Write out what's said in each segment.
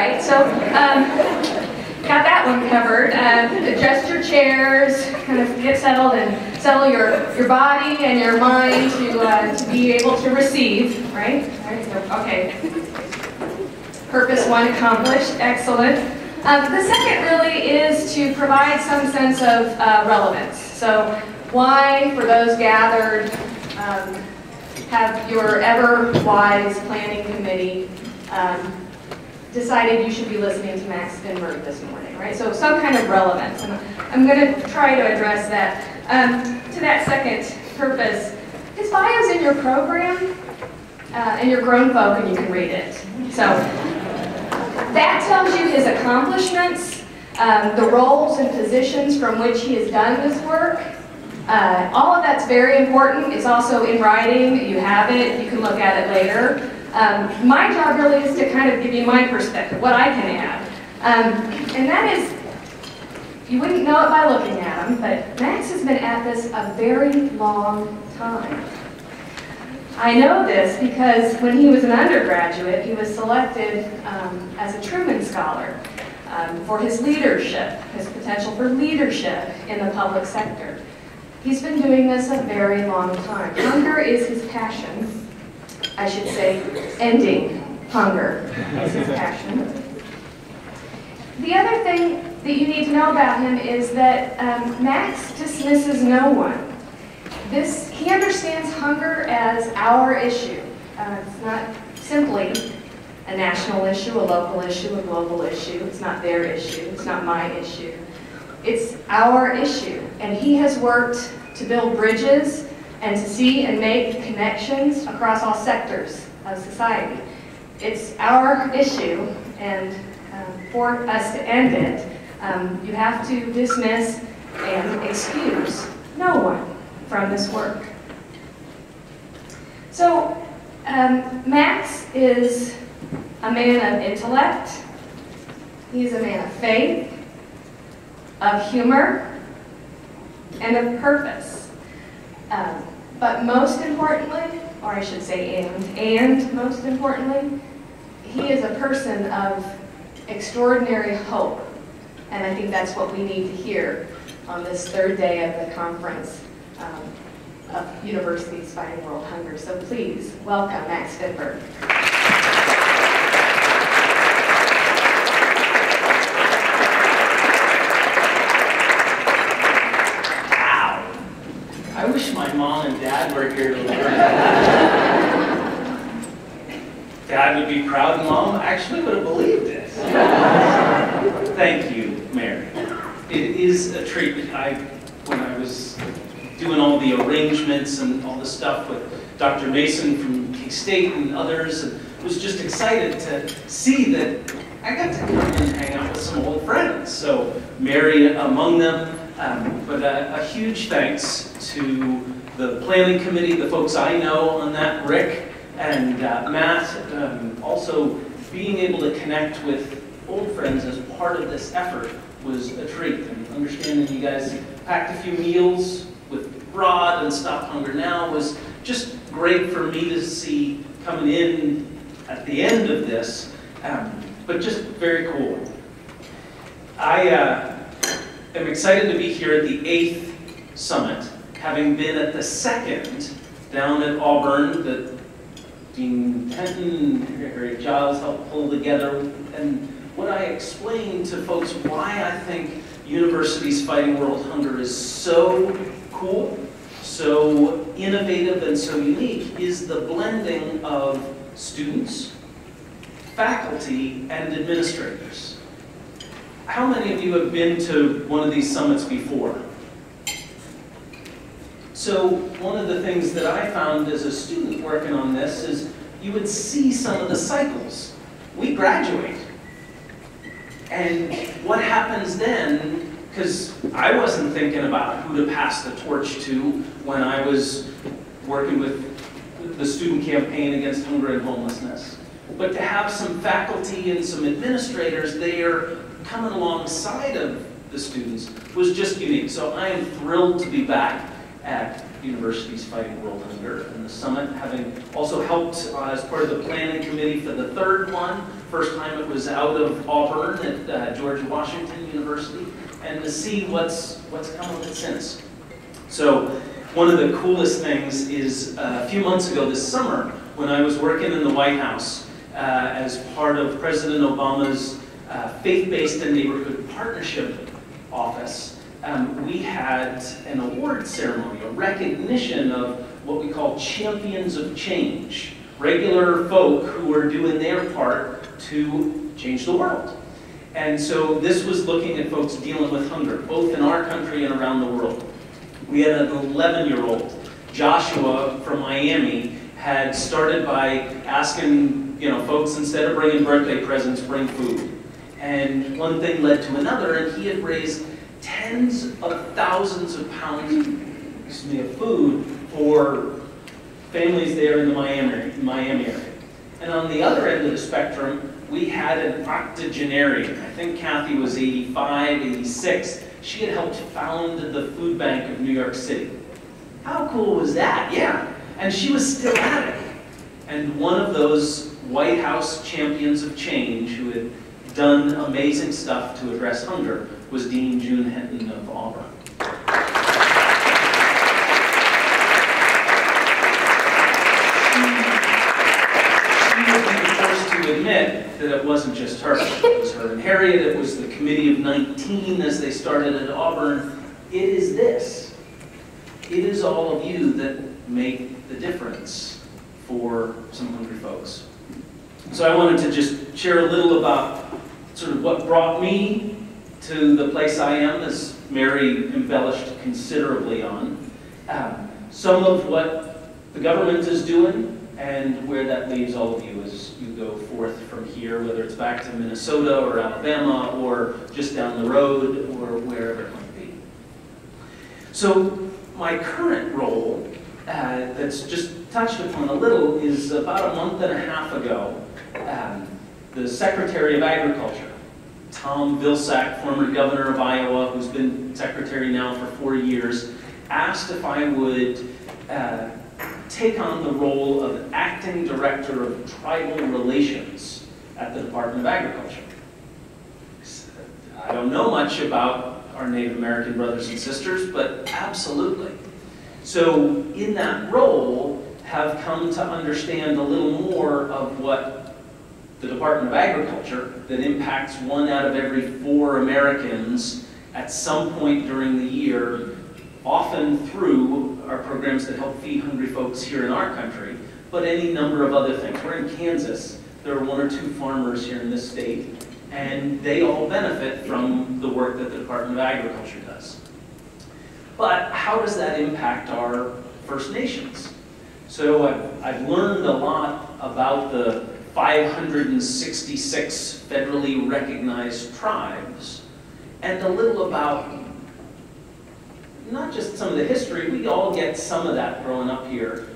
right, so got that one covered. Adjust your chairs, kind of get settled and settle your body and your mind to be able to receive, right? Okay. Purpose one accomplished, excellent. The second really is to provide some sense of relevance. So why, for those gathered, have your ever-wise planning committee decided you should be listening to Max Finberg this morning, right? So some kind of relevance, and I'm going to try to address that. To that second purpose, his bio's in your program, and you're grown folk and you can read it. So that tells you his accomplishments, the roles and positions from which he has done this work. All of that's very important. It's also in writing. You have it. You can look at it later. My job really is to kind of give you my perspective, what I can add. And that is, you wouldn't know it by looking at him, but Max has been at this a very long time. I know this because when he was an undergraduate, he was selected as a Truman Scholar for his leadership, his potential for leadership in the public sector. He's been doing this a very long time. Hunger is his passion. I should say, ending hunger is his passion. The other thing that you need to know about him is that Max dismisses no one. He understands hunger as our issue. It's not simply a national issue, a local issue, a global issue. It's not their issue. It's not my issue. It's our issue. And he has worked to build bridges and to see and make connections across all sectors of society. It's our issue, and for us to end it, you have to dismiss and excuse no one from this work. So, Max is a man of intellect, he's a man of faith, of humor, and of purpose. But most importantly, or I should say and most importantly, he is a person of extraordinary hope. And I think that's what we need to hear on this third day of the conference of Universities Fighting World Hunger. So please welcome Max Finberg. I wish my mom and dad were here to learn. Dad would be proud, and Mom actually would have believed this. Thank you, Mary. It is a treat. When I was doing all the arrangements and all the stuff with Dr. Mason from K-State and others, and was just excited to see that I got to come and hang out with some old friends. So Mary among them. But a huge thanks to the planning committee, the folks I know on that, Rick and Matt. Also being able to connect with old friends as part of this effort was a treat. And understanding you guys packed a few meals with Rod and Stop Hunger Now was just great for me to see coming in at the end of this, but just very cool. I'm excited to be here at the 8th Summit, having been at the 2nd down at Auburn that Dean Penton and Harry Giles helped pull together. And what I explained to folks why I think Universities Fighting World Hunger is so cool, so innovative, and so unique is the blending of students, faculty, and administrators. How many of you have been to one of these summits before? So one of the things that I found as a student working on this is you would see some of the cycles. We graduate. And what happens then, because I wasn't thinking about who to pass the torch to when I was working with the student campaign against hunger and homelessness. But to have some faculty and some administrators there coming alongside of the students was just unique. So I am thrilled to be back at universities fighting world hunger, and the summit having also helped as part of the planning committee for the third one. First time it was out of Auburn at George Washington University, and to see what's come of it since. So one of the coolest things is a few months ago this summer, when I was working in the White House as part of President Obama's faith-based and neighborhood partnership office, we had an award ceremony, a recognition of what we call champions of change, regular folk who are doing their part to change the world. And so this was looking at folks dealing with hunger, both in our country and around the world. We had an 11-year-old, Joshua from Miami, had started by asking, folks, instead of bringing birthday presents, bring food. And one thing led to another, and he had raised tens of thousands of pounds of food for families there in the Miami area. And on the other end of the spectrum, we had an octogenarian. I think Kathy was 85, 86. She had helped found the food bank of New York City. How cool was that? Yeah. And she was still at it. And one of those White House champions of change who had done amazing stuff to address hunger was Dean June Hinton of Auburn. She was the first to admit that it wasn't just her. It was her and Harriet, it was the Committee of 19 as they started at Auburn. It is this. It is all of you that make the difference for some hungry folks. So I wanted to just share a little about sort of what brought me to the place I am, as Mary embellished considerably on. Some of what the government is doing and where that leaves all of you as you go forth from here, whether it's back to Minnesota or Alabama or just down the road or wherever it might be. So my current role, that's just touched upon a little, is about a month and a half ago, the Secretary of Agriculture, Tom Vilsack, former governor of Iowa, who's been secretary now for 4 years, asked if I would take on the role of acting director of tribal relations at the Department of Agriculture. I don't know much about our Native American brothers and sisters, but absolutely. So in that role, have come to understand a little more of what the Department of Agriculture, that impacts 1 out of every 4 Americans at some point during the year, often through our programs that help feed hungry folks here in our country, but any number of other things. We're in Kansas. There are 1 or 2 farmers here in this state, and they all benefit from the work that the Department of Agriculture does. But how does that impact our First Nations? So I've learned a lot about the 566 federally recognized tribes, and a little about not just some of the history, we all get some of that growing up here.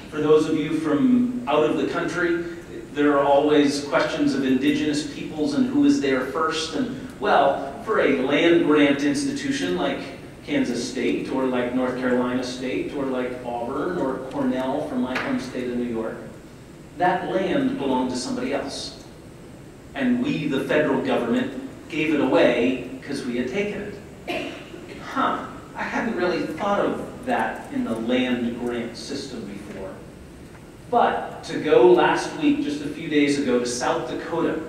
For those of you from out of the country, there are always questions of indigenous peoples and who is there first. And well, for a land grant institution like Kansas State, or like North Carolina State, or like Auburn, or Cornell from my home state of New York, that land belonged to somebody else. And we, the federal government, gave it away because we had taken it. Huh, I hadn't really thought of that in the land grant system before. But to go last week, just a few days ago, to South Dakota,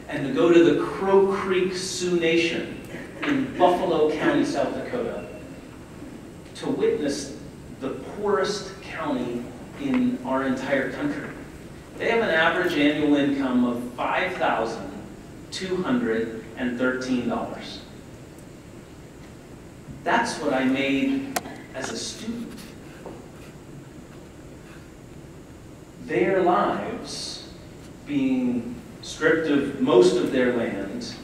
and to go to the Crow Creek Sioux Nation in Buffalo County, South Dakota, to witness the poorest county in our entire country. They have an average annual income of $5,213. That's what I made as a student. Their lives being stripped of most of their land,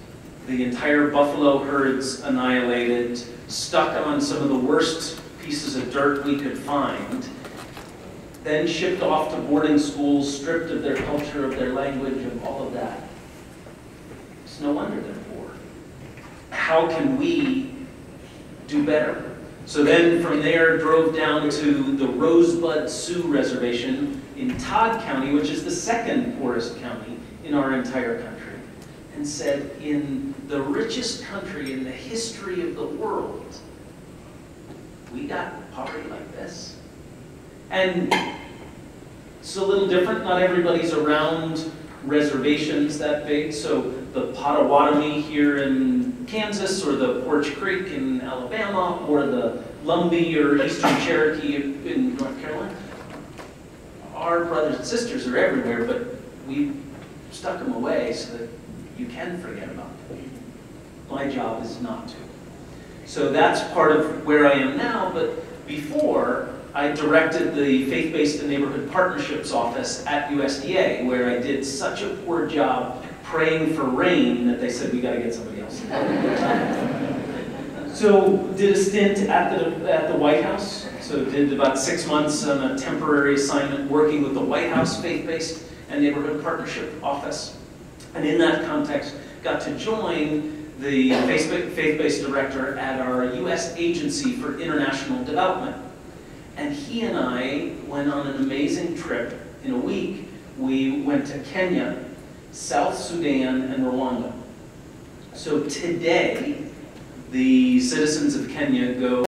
the entire buffalo herds annihilated, stuck on some of the worst pieces of dirt we could find, then shipped off to boarding schools, stripped of their culture, of their language, of all of that. It's no wonder they're poor. How can we do better? So then from there drove down to the Rosebud Sioux Reservation in Todd County, which is the second poorest county in our entire country, and said, in the richest country in the history of the world, we got poverty like this. And it's a little different. Not everybody's around reservations that big. So the Potawatomi here in Kansas, or the Porch Creek in Alabama, or the Lumbee or Eastern Cherokee in North Carolina, our brothers and sisters are everywhere, but we stuck them away so that you can forget about them. My job is not to. So that's part of where I am now, but before, I directed the Faith-Based and Neighborhood Partnerships Office at USDA, where I did such a poor job praying for rain that they said, we got to get somebody else. So did a stint at the White House. So did about 6 months on a temporary assignment working with the White House Faith-Based and Neighborhood Partnership Office. And in that context, got to join the Faith-Based Director at our U.S. Agency for International Development. And he and I went on an amazing trip. In a week, we went to Kenya, South Sudan, and Rwanda. So today, the citizens of Kenya go